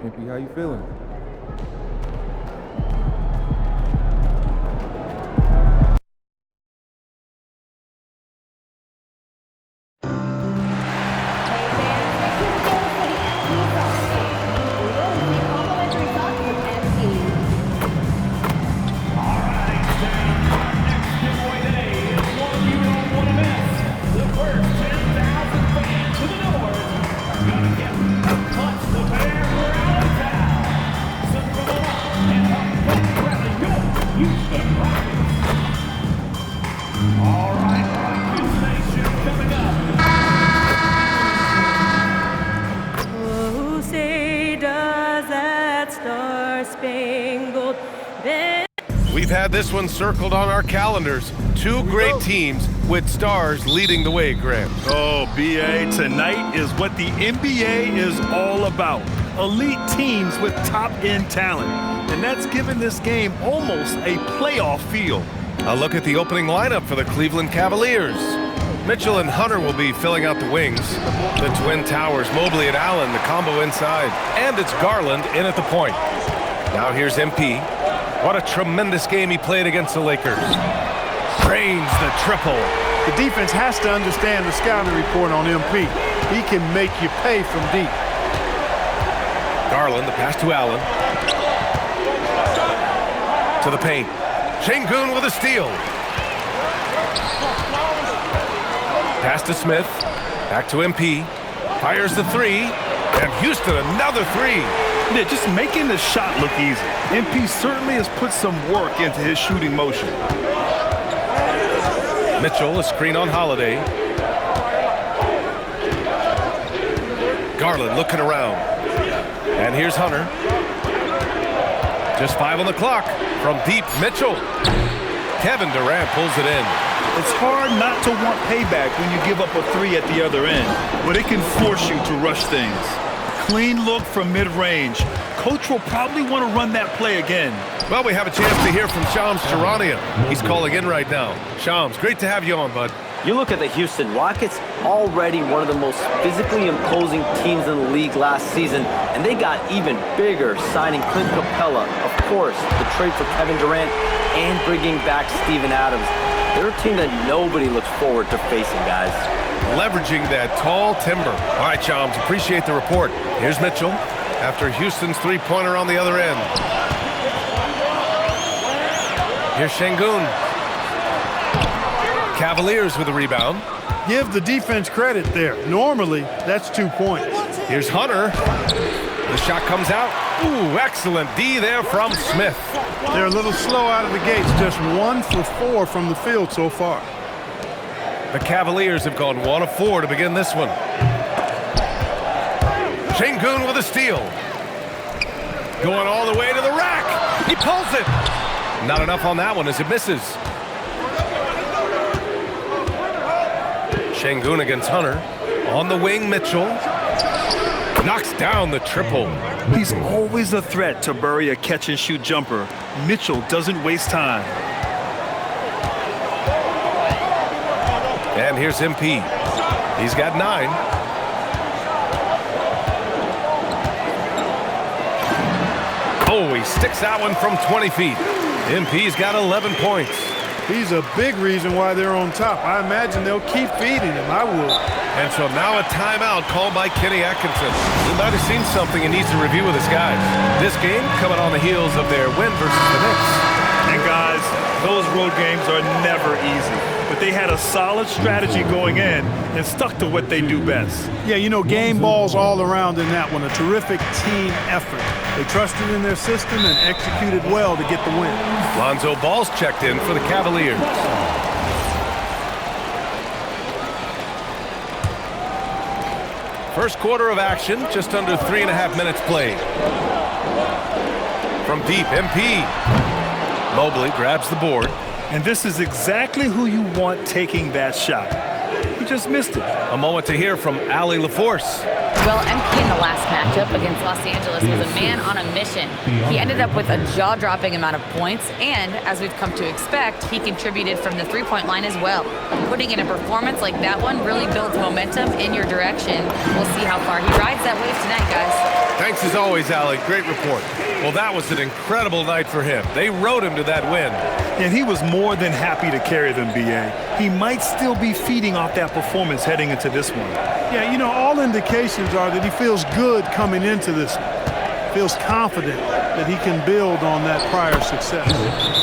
MP, how you feeling? We've had this one circled on our calendars. Two great teams with stars leading the way, Graham. Oh, BA, tonight is what the NBA is all about. Elite teams with top-end talent. And that's given this game almost a playoff feel. A look at the opening lineup for the Cleveland Cavaliers. Mitchell and Hunter will be filling out the wings. The Twin Towers, Mobley and Allen, the combo inside. And it's Garland in at the point. Now here's MP. What a tremendous game he played against the Lakers. Drains the triple. The defense has to understand the scouting report on MP. He can make you pay from deep. Garland, the pass to Allen. To the paint. Şengün with a steal. Pass to Smith. Back to MP. Fires the three. And Houston another three. Yeah, just making the shot look easy. MP certainly has put some work into his shooting motion. Mitchell, a screen on Holiday. Garland looking around. And here's Hunter. Just 5 on the clock. From deep, Mitchell. Kevin Durant pulls it in. It's hard not to want payback when you give up a three at the other end, but it can force you to rush things. Clean look from mid-range. Coach will probably want to run that play again. Well, we have a chance to hear from Shams Charania. He's calling in right now. Shams, great to have you on, bud. You look at the Houston Rockets, already one of the most physically imposing teams in the league last season, and they got even bigger signing Clint Capella, of course, the trade for Kevin Durant, and bringing back Steven Adams. They're a team that nobody looks forward to facing, guys. Leveraging that tall timber. All right, Shams, appreciate the report. Here's Mitchell after Houston's three-pointer on the other end. Here's Şengün. Cavaliers with a rebound. Give the defense credit there. Normally, that's 2 points. Here's Hunter. The shot comes out. Ooh, excellent D there from Smith. They're a little slow out of the gates. Just 1 for 4 from the field so far. The Cavaliers have gone 1 of 4 to begin this one. Şengün with a steal. Going all the way to the rack. He pulls it. Not enough on that one as it misses. Şengün against Hunter. On the wing, Mitchell. Knocks down the triple. He's always a threat to bury a catch-and-shoot jumper. Mitchell doesn't waste time. And here's MP. He's got 9. Oh, he sticks that one from 20 feet. MP's got 11 points. He's a big reason why they're on top. I imagine they'll keep feeding him. I would. And so now a timeout called by Kenny Atkinson. He might have seen something he needs to review with his guys. This game coming on the heels of their win versus the Knicks. And guys, those road games are never easy. But they had a solid strategy going in and stuck to what they do best. Yeah, you know, game balls all around in that one. A terrific team effort. They trusted in their system and executed well to get the win. Lonzo Ball's checked in for the Cavaliers. First quarter of action, just under 3.5 minutes played. From deep, MP. Mobley grabs the board. And this is exactly who you want taking that shot. He just missed it. A moment to hear from Allie LaForce. Well, MP in the last matchup against Los Angeles was a man on a mission. He ended up with a jaw-dropping amount of points, and as we've come to expect, he contributed from the three-point line as well. Putting in a performance like that one really builds momentum in your direction. We'll see how far he rides that wave tonight, guys. Thanks as always, Allie. Great report. Well, that was an incredible night for him. They rode him to that win. And he was more than happy to carry them, B.A. He might still be feeding off that performance heading into this one. Yeah, you know, all indications are that he feels good coming into this. Feels confident that he can build on that prior success.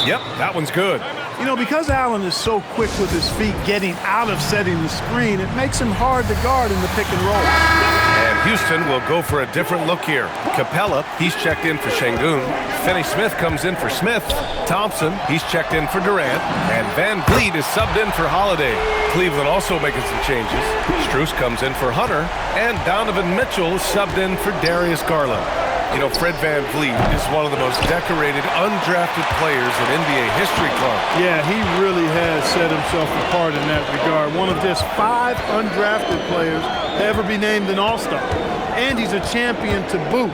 Yep, that one's good. You know, because Allen is so quick with his feet getting out of setting the screen, it makes him hard to guard in the pick and roll. And Houston will go for a different look here. Capella, he's checked in for Şengün. Finney-Smith comes in for Smith. Thompson, he's checked in for Durant. And Van Vliet is subbed in for Holiday. Cleveland also making some changes. Strus comes in for Hunter. And Donovan Mitchell is subbed in for Darius Garland. You know, Fred Van Vliet is one of the most decorated, undrafted players in NBA history, Clark. Yeah, he really has set himself apart in that regard. One of just 5 undrafted players to ever be named an All-Star. And he's a champion to boot.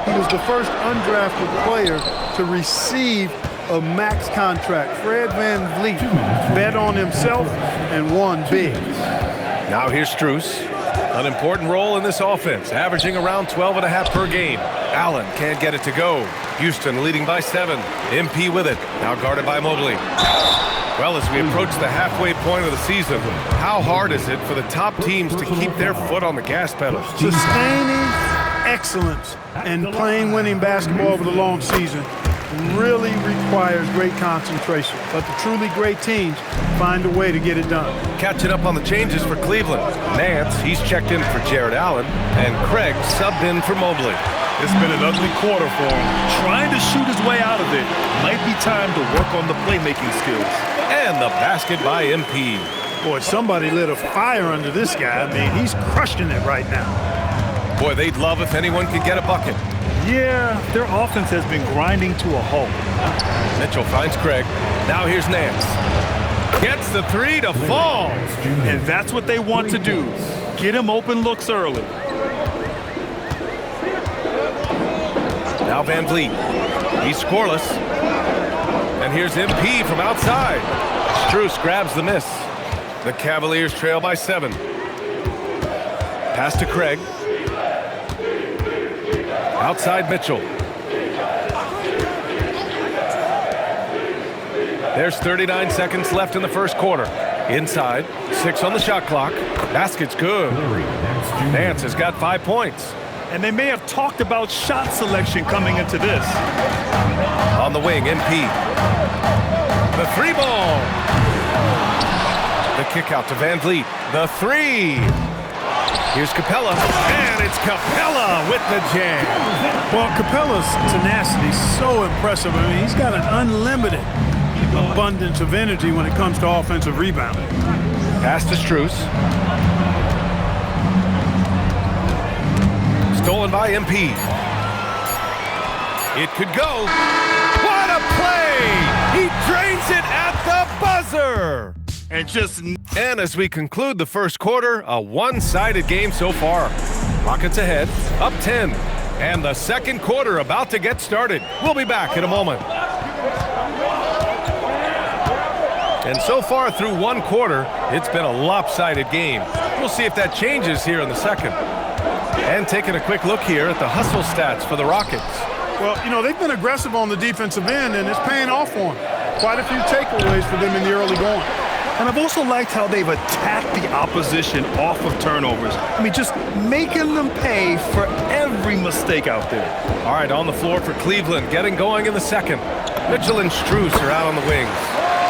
He was the first undrafted player to receive a max contract. Fred Van Vliet bet on himself and won big. Now here's Strus. An important role in this offense, averaging around 12.5 per game. Allen can't get it to go. Houston leading by 7. MP with it, now guarded by Mobley. Well, as we approach the halfway point of the season, how hard is it for the top teams to keep their foot on the gas pedal? Sustaining excellence and playing winning basketball over the long season really requires great concentration. But the truly great teams find a way to get it done. Catching up on the changes for Cleveland. Nance, he's checked in for Jared Allen, and Craig subbed in for Mobley. It's been an ugly quarter for him. Trying to shoot his way out of it. Might be time to work on the playmaking skills. And the basket by MP. Boy, somebody lit a fire under this guy. I mean, he's crushing it right now. Boy, they'd love if anyone could get a bucket. Yeah, their offense has been grinding to a halt. Mitchell finds Craig. Now here's Nance. Gets the 3 to fall. And that's what they want to do. Get him open looks early. Now Van Vliet. He's scoreless. And here's MP from outside. Strus grabs the miss. The Cavaliers trail by 7. Pass to Craig. Outside Mitchell. There's 39 seconds left in the first quarter. Inside, 6 on the shot clock. Basket's good. Nance has got 5 points. And they may have talked about shot selection coming into this. On the wing, MP. The 3 ball. The kick out to Van Vliet. The 3. Here's Capella, and it's Capella with the jam. Well, Capella's tenacity is so impressive. I mean, he's got an unlimited abundance of energy when it comes to offensive rebounding. Pass to Strus. Stolen by MP. It could go. What a play! He drains it at the buzzer! And as we conclude the first quarter, a one-sided game so far. Rockets ahead, up 10. And the second quarter about to get started. We'll be back in a moment. And so far through one quarter, it's been a lopsided game. We'll see if that changes here in the second. And taking a quick look here at the hustle stats for the Rockets. Well, you know, they've been aggressive on the defensive end, and it's paying off for them. Quite a few takeaways for them in the early going. And I've also liked how they've attacked the opposition off of turnovers. I mean, just making them pay for every mistake out there. All right, on the floor for Cleveland, getting going in the second. Mitchell and Strus are out on the wings.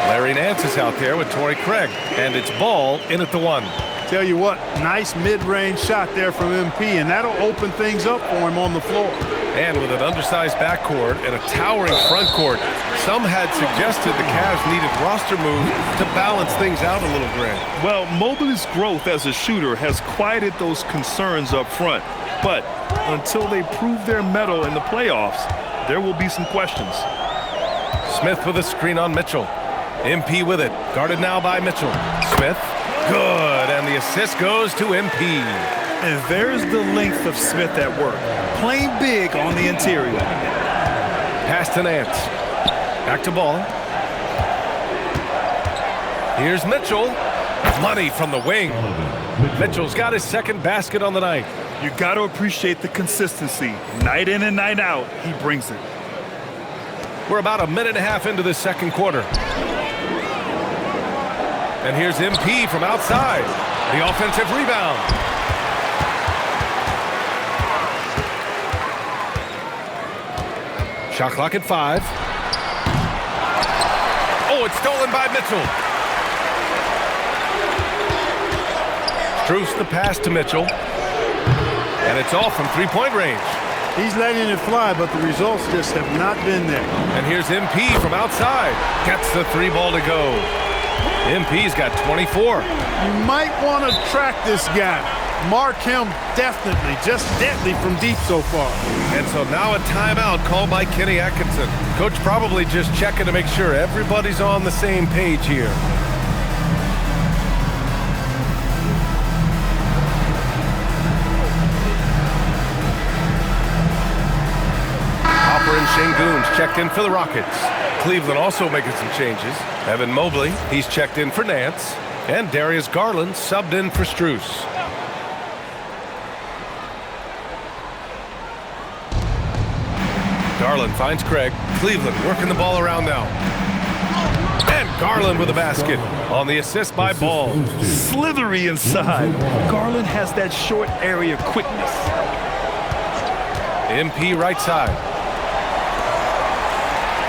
Larry Nance is out there with Torrey Craig, and it's Ball in at the 1. Tell you what, nice mid-range shot there from MP, and that'll open things up for him on the floor. And with an undersized backcourt and a towering front court, some had suggested the Cavs needed roster moves to balance things out a little, Grant. Well, Mobley's growth as a shooter has quieted those concerns up front. But until they prove their mettle in the playoffs, there will be some questions. Smith with a screen on Mitchell. MP with it, guarded now by Mitchell. Smith, good, and the assist goes to MP. And there's the length of Smith at work, playing big on the interior. Pass to Nance. Back to Ball. Here's Mitchell. Money from the wing. Mitchell's got his second basket on the night. You got to appreciate the consistency. Night in and night out, he brings it. We're about a minute and a half into this second quarter. And here's MP from outside. The offensive rebound. Shot clock at 5. Oh, it's stolen by Mitchell. Strus the pass to Mitchell. And it's off from three-point range. He's letting it fly, but the results just have not been there. And here's MP from outside. Gets the 3 ball to go. MP's got 24. You might want to track this guy. Mark him definitely, just deadly from deep so far. And so now a timeout called by Kenny Atkinson. Coach probably just checking to make sure everybody's on the same page here. Hopper and Şengün's checked in for the Rockets. Cleveland also making some changes. Evan Mobley, he's checked in for Nance. And Darius Garland subbed in for Strus. Garland finds Craig. Cleveland working the ball around now. And Garland with a basket on the assist by Ball. Slithery inside. Garland has that short area quickness. MP right side.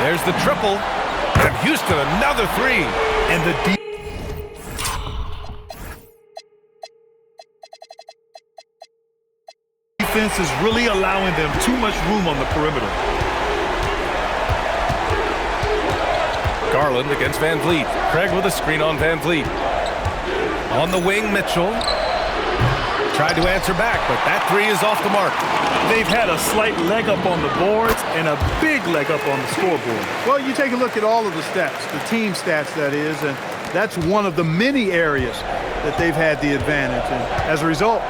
There's the triple. And Houston another 3. And the defense is really allowing them too much room on the perimeter. Garland against Van Vliet. Craig with a screen on Van Vliet. On the wing, Mitchell. Tried to answer back, but that 3 is off the mark. They've had a slight leg up on the boards and a big leg up on the scoreboard. Well, you take a look at all of the stats, the team stats that is, and that's one of the many areas that they've had the advantage. And as a result,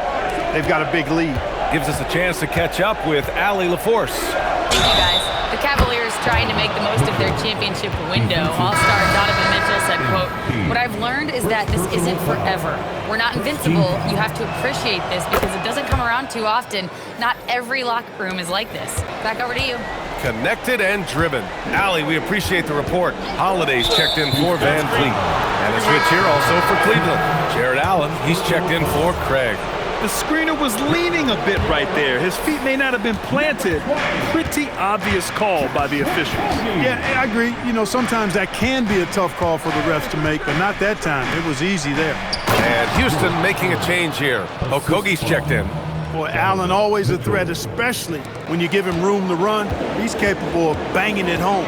they've got a big lead. Gives us a chance to catch up with Allie LaForce. Thank you, guys. The Cavaliers trying to make the most of their championship window. All-star Donovan Mitchell said, quote, "What I've learned is that this isn't forever. We're not invincible. You have to appreciate this because it doesn't come around too often. Not every locker room is like this." Back over to you. Connected and driven. Allie, we appreciate the report. Holidays checked in for Van Vliet. And a switch here also for Cleveland. Jared Allen, he's checked in for Craig. The screener was leaning a bit right there. His feet may not have been planted. Pretty obvious call by the officials. Yeah, I agree. You know, sometimes that can be a tough call for the refs to make, but not that time. It was easy there. And Houston making a change here. Okogie's checked in. Boy, Allen always a threat, especially when you give him room to run. He's capable of banging it home.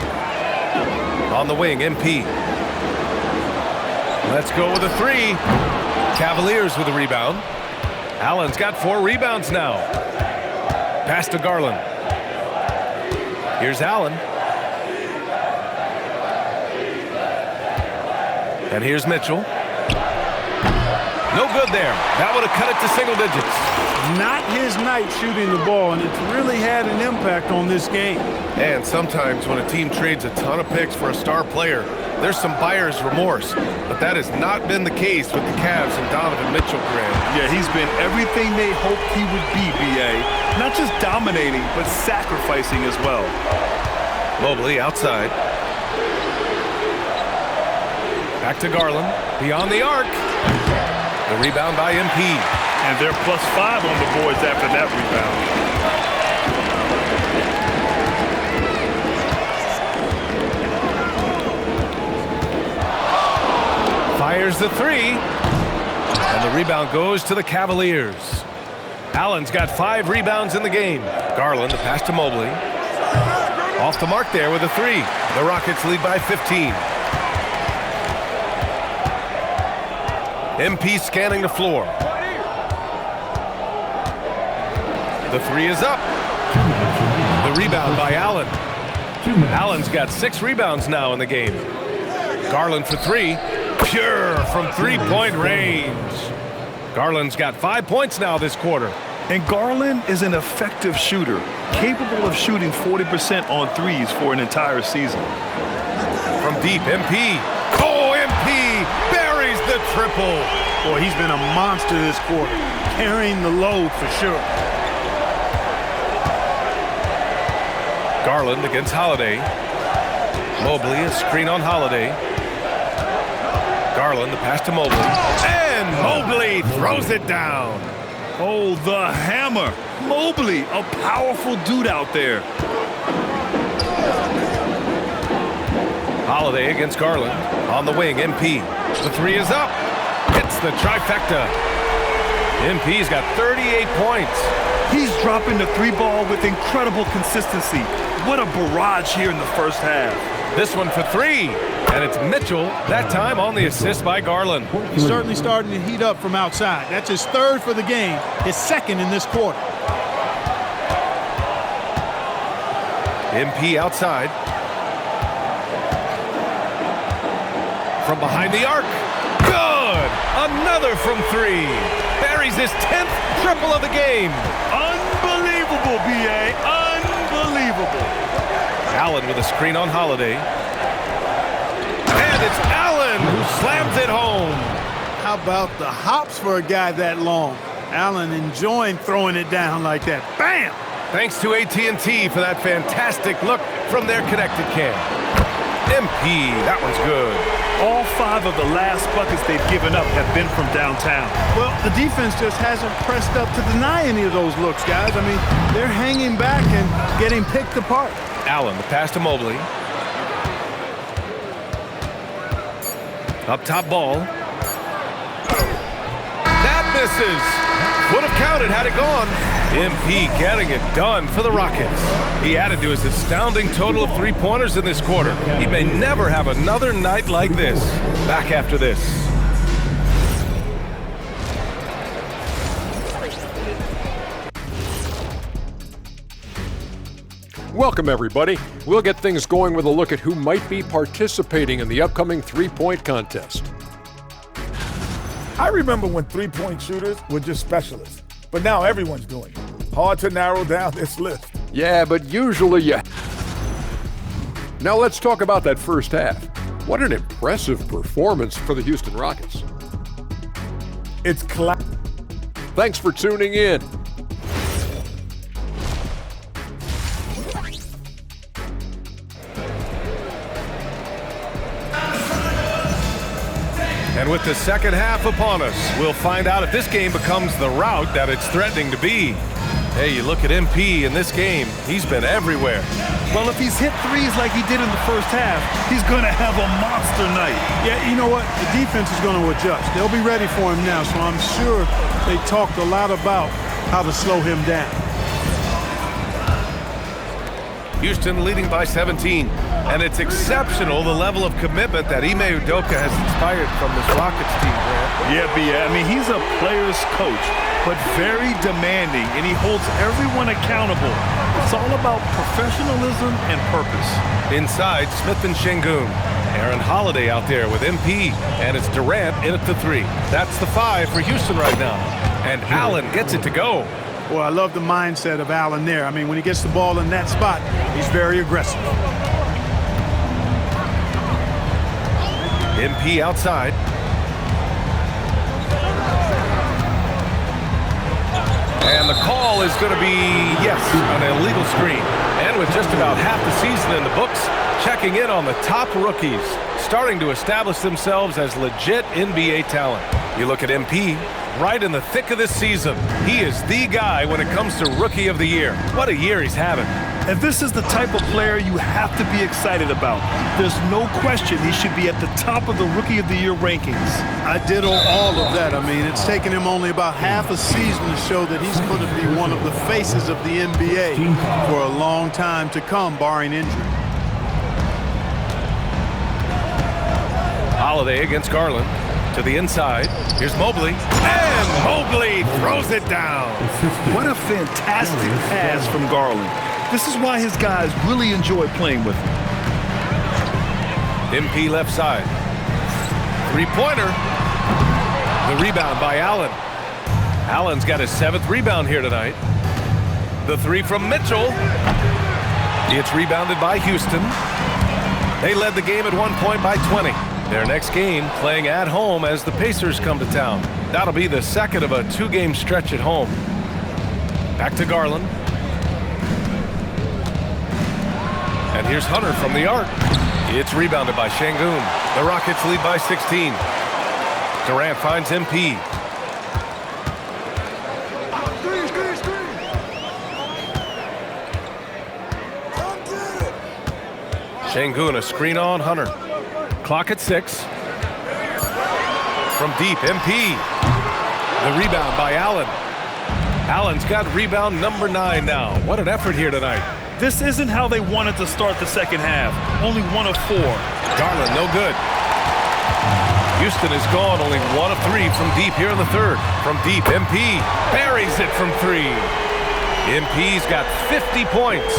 On the wing, MP. Let's go with a 3. Cavaliers with a rebound. Allen's got 4 rebounds now. Pass to Garland. Here's Allen. And here's Mitchell. No good there. That would have cut it to single digits. Not his night shooting the ball, and it's really had an impact on this game. And sometimes when a team trades a ton of picks for a star player, there's some buyer's remorse. But that has not been the case with the Cavs and Donovan Mitchell, Grant. Yeah, he's been everything they hoped he would be, B.A. Not just dominating, but sacrificing as well. Mobley outside. Back to Garland. Beyond the arc. The rebound by MP. And they're +5 on the boards after that rebound. Fires the three. And the rebound goes to the Cavaliers. Allen's got 5 rebounds in the game. Garland, the pass to Mobley. Off the mark there with a 3. The Rockets lead by 15. MP scanning the floor. The 3 is up. The rebound by Allen. Allen's got 6 rebounds now in the game. Garland for 3. Pure from 3-point range. Garland's got 5 points now this quarter. And Garland is an effective shooter, capable of shooting 40% on threes for an entire season. From deep, MP. Oh, MP buries the triple. Boy, he's been a monster this quarter, carrying the load for sure. Garland against Holiday. Mobley, a screen on Holiday. Garland, the pass to Mobley. And Mobley throws it down. Oh, the hammer. Mobley, a powerful dude out there. Holiday against Garland. On the wing, MP. The 3 is up. Hits the trifecta. MP's got 38 points. He's dropping the 3 ball with incredible consistency. What a barrage here in the first half. This one for 3. And it's Mitchell, that time on the assist by Garland. He's certainly starting to heat up from outside. That's his 3rd for the game, his 2nd in this quarter. MP outside. From behind the arc. Good! Another from 3. Buries his 10th triple of the game. Unbelievable, B.A. Unbelievable. Allen with a screen on Holiday. And it's Allen who slams it home. How about the hops for a guy that long? Allen enjoying throwing it down like that. Bam! Thanks to AT&T for that fantastic look from their connected cam. MP, that one's good. All 5 of the last buckets they've given up have been from downtown. Well, the defense just hasn't pressed up to deny any of those looks, guys. I mean, they're hanging back and getting picked apart. Allen, the pass to Mobley. Up top ball. That misses. Would have counted had it gone. MP getting it done for the Rockets. He added to his astounding total of 3-pointers in this quarter. He may never have another night like this. Back after this. Welcome, everybody. We'll get things going with a look at who might be participating in the upcoming 3-point contest. I remember when 3-point shooters were just specialists, but now everyone's doing it. Hard to narrow down this list. Yeah, but usually you... Now let's talk about that first half. What an impressive performance for the Houston Rockets. It's Thanks for tuning in. And with the second half upon us, we'll find out if this game becomes the rout that it's threatening to be. Hey, you look at MP in this game, he's been everywhere. Well, if he's hit threes like he did in the first half, he's going to have a monster night. Yeah, you know what? The defense is going to adjust. They'll be ready for him now, so I'm sure they talked a lot about how to slow him down. Houston leading by 17. And it's exceptional the level of commitment that Ime Udoka has inspired from this Rockets team, Grant. Yeah, I mean, he's a player's coach, but very demanding, and he holds everyone accountable. It's all about professionalism and purpose. Inside, Smith and Şengün. Aaron Holiday out there with MP, and it's Durant in at the 3. That's the 5 for Houston right now. And Allen gets it to go. Well, I love the mindset of Allen there. I mean, when he gets the ball in that spot, he's very aggressive. MP outside. And the call is going to be, yes, an illegal screen. And with just about half the season in the books, checking in on the top rookies, starting to establish themselves as legit NBA talent. You look at MP, right in the thick of this season. He is the guy when it comes to Rookie of the Year. What a year he's having. And this is the type of player you have to be excited about. There's no question he should be at the top of the Rookie of the Year rankings. I ditto all of that. I mean, it's taken him only about half a season to show that he's going to be one of the faces of the NBA for a long time to come, barring injury. Holiday against Garland. To the inside. Here's Mobley. And Mobley throws it down. What a fantastic pass from Garland. This is why his guys really enjoy playing with him. MP left side. Three-pointer. The rebound by Allen. Allen's got his 7th rebound here tonight. The three from Mitchell. It's rebounded by Houston. They led the game at one point by 20. Their next game playing at home as the Pacers come to town. That'll be the second of a 2-game stretch at home. Back to Garland. And here's Hunter from the arc. It's rebounded by Şengün. The Rockets lead by 16. Durant finds MP. Şengün, a screen on Hunter. Clock at 6. From deep, MP. The rebound by Allen. Allen's got rebound number 9 now. What an effort here tonight. This isn't how they wanted to start the second half. Only 1 of 4. Garland, no good. Houston is gone, only 1 of 3 from deep here in the third. From deep, MP buries it from 3. MP's got 50 points.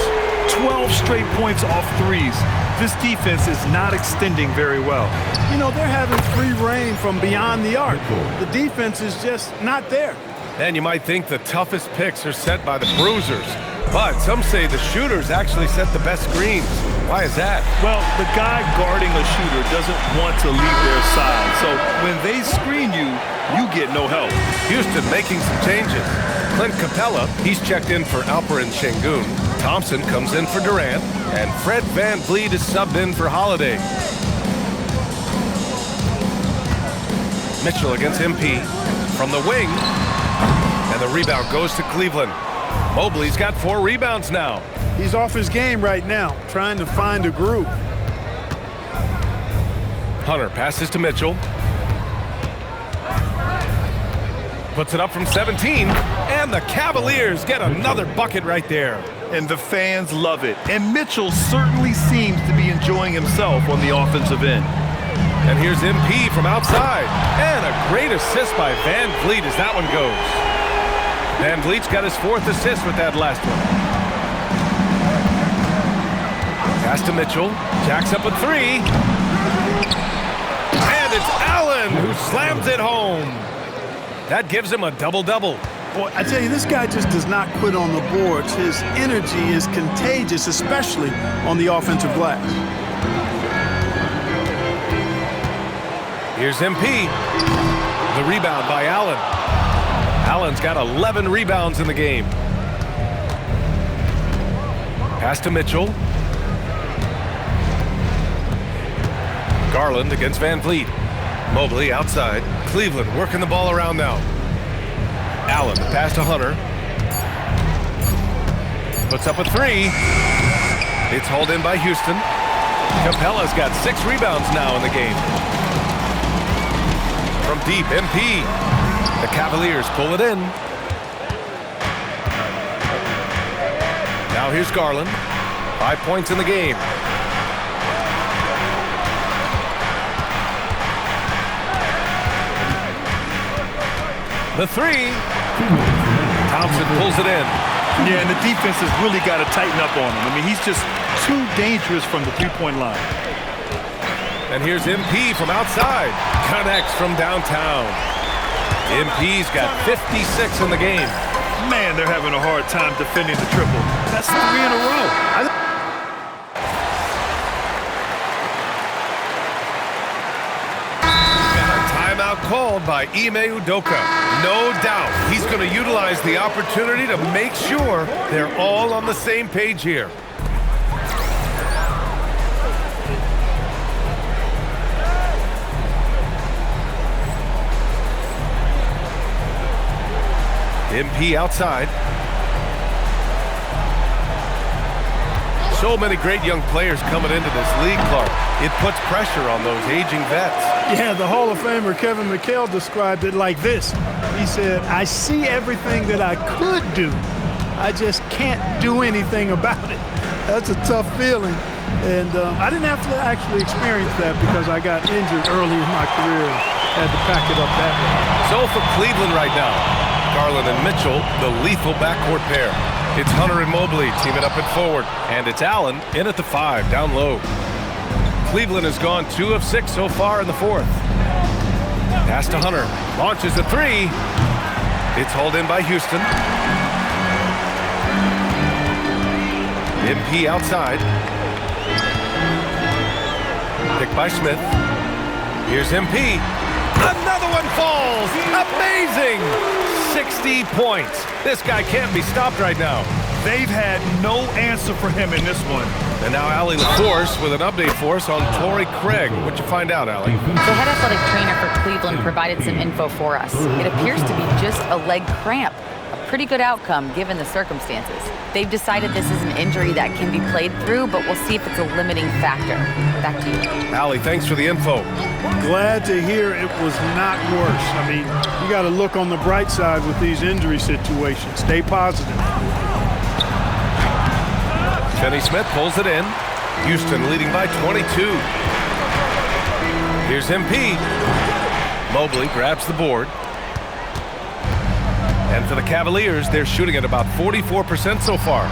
12 straight points off threes. This defense is not extending very well. You know, they're having free reign from beyond the arc. The defense is just not there. And you might think the toughest picks are set by the bruisers. But some say the shooters actually set the best screens. Why is that? Well, the guy guarding a shooter doesn't want to leave their side. So when they screen you, you get no help. Houston making some changes. Clint Capella, he's checked in for Alperen Şengün. Thompson comes in for Durant. And Fred VanVleet is subbed in for Holiday. Mitchell against MP. From the wing. And the rebound goes to Cleveland. Mobley's got 4 rebounds now. He's off his game right now, trying to find a groove. Hunter passes to Mitchell. Puts it up from 17. And the Cavaliers get another bucket right there. And the fans love it. And Mitchell certainly seems to be enjoying himself on the offensive end. And here's MP from outside. And a great assist by VanVleet as that one goes. VanVleet's got his 4th assist with that last one. Pass to Mitchell. Jacks up a 3. And it's Allen who slams it home. That gives him a double-double. Boy, I tell you, this guy just does not quit on the boards. His energy is contagious, especially on the offensive glass. Here's MP. The rebound by Allen. Allen's got 11 rebounds in the game. Pass to Mitchell. Garland against VanVleet. Mobley outside. Cleveland working the ball around now. Allen, the pass to Hunter. Puts up a 3. It's hauled in by Houston. Capella's got 6 rebounds now in the game. From deep, MP. The Cavaliers pull it in. Now here's Garland. 5 points in the game. The 3. Thompson pulls it in. Yeah, and the defense has really got to tighten up on him. I mean, he's just too dangerous from the three-point line. And here's MP from outside. Connects from downtown. MP's got 56 in the game. Man, they're having a hard time defending the triple. That's 3 in a row. called by Ime Udoka. No doubt he's going to utilize the opportunity to make sure they're all on the same page here. MP outside. So many great young players coming into this league, Clark. It puts pressure on those aging vets. Yeah, the Hall of Famer Kevin McHale described it like this. He said, I see everything that I could do. I just can't do anything about it. That's a tough feeling. And I didn't have to actually experience that because I got injured early in my career and had to pack it up that way. So for Cleveland right now, Garland and Mitchell, the lethal backcourt pair. It's Hunter and Mobley teaming up at forward. And it's Allen in at the 5, down low. Cleveland has gone 2 of 6 so far in the 4th. Pass to Hunter. Launches a 3. It's hauled in by Houston. MP outside. Picked by Smith. Here's MP. Another one falls. Amazing. 60 points. This guy can't be stopped right now. They've had no answer for him in this one. And now Allie LaForce with an update for us on Torrey Craig. What'd you find out, Allie? The head athletic trainer for Cleveland provided some info for us. It appears to be just a leg cramp. A pretty good outcome given the circumstances. They've decided this is an injury that can be played through, but we'll see if it's a limiting factor. Back to you. Allie, thanks for the info. Glad to hear it was not worse. I mean, you got to look on the bright side with these injury situations. Stay positive. Finney Smith pulls it in. Houston leading by 22. Here's MP. Mobley grabs the board. And for the Cavaliers, they're shooting at about 44% so far.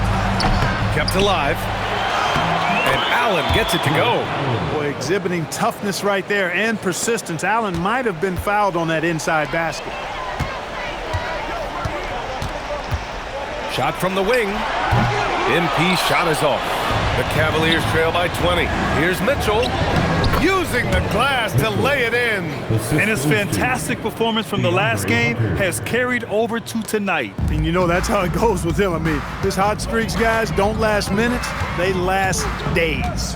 Kept alive. And Allen gets it to go. Boy, exhibiting toughness right there and persistence. Allen might have been fouled on that inside basket. Shot from the wing. MP shot is off. The Cavaliers trail by 20. Here's Mitchell using the glass to lay it in. And his fantastic performance from the last game has carried over to tonight. And you know, that's how it goes with him. I mean, his hot streaks, guys, don't last minutes. They last days.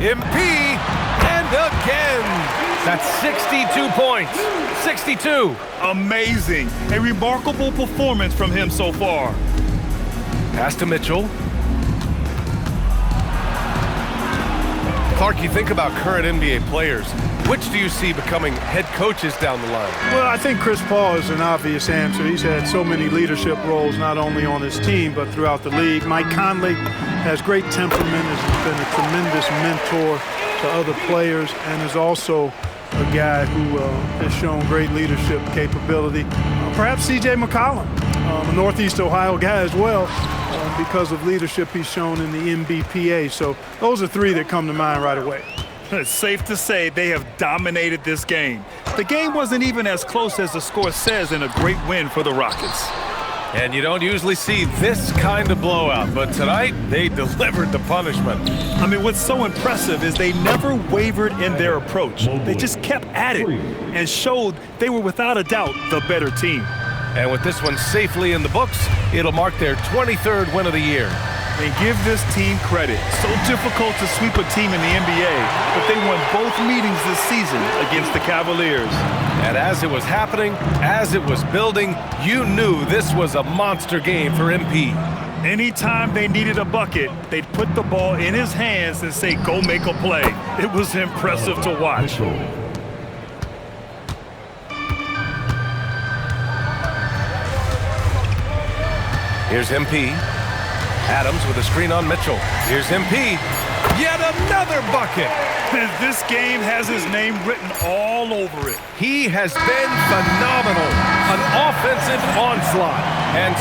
MP, and again. That's 62 points. 62. Amazing. A remarkable performance from him so far. Pass to Mitchell. Clark, you think about current NBA players. Which do you see becoming head coaches down the line? Well, I think Chris Paul is an obvious answer. He's had so many leadership roles, not only on his team, but throughout the league. Mike Conley has great temperament, has been a tremendous mentor to other players, and is also a guy who has shown great leadership capability. Perhaps C.J. McCollum, a Northeast Ohio guy as well, because of leadership he's shown in the NBPA. So those are 3 that come to mind right away. It's safe to say they have dominated this game. The game wasn't even as close as the score says in a great win for the Rockets. And you don't usually see this kind of blowout, but tonight they delivered the punishment. I mean, what's so impressive is they never wavered in their approach. They just kept at it and showed they were without a doubt the better team. And with this one safely in the books, it'll mark their 23rd win of the year. And give this team credit. So difficult to sweep a team in the NBA, but they won both meetings this season against the Cavaliers. And as it was happening, as it was building, you knew this was a monster game for MP. Anytime they needed a bucket, they'd put the ball in his hands and say, go make a play. It was impressive to watch. Here's MP. Adams with a screen on Mitchell. Here's MP. Yet another bucket. This game has his name written all over it. He has been phenomenal. An offensive onslaught. And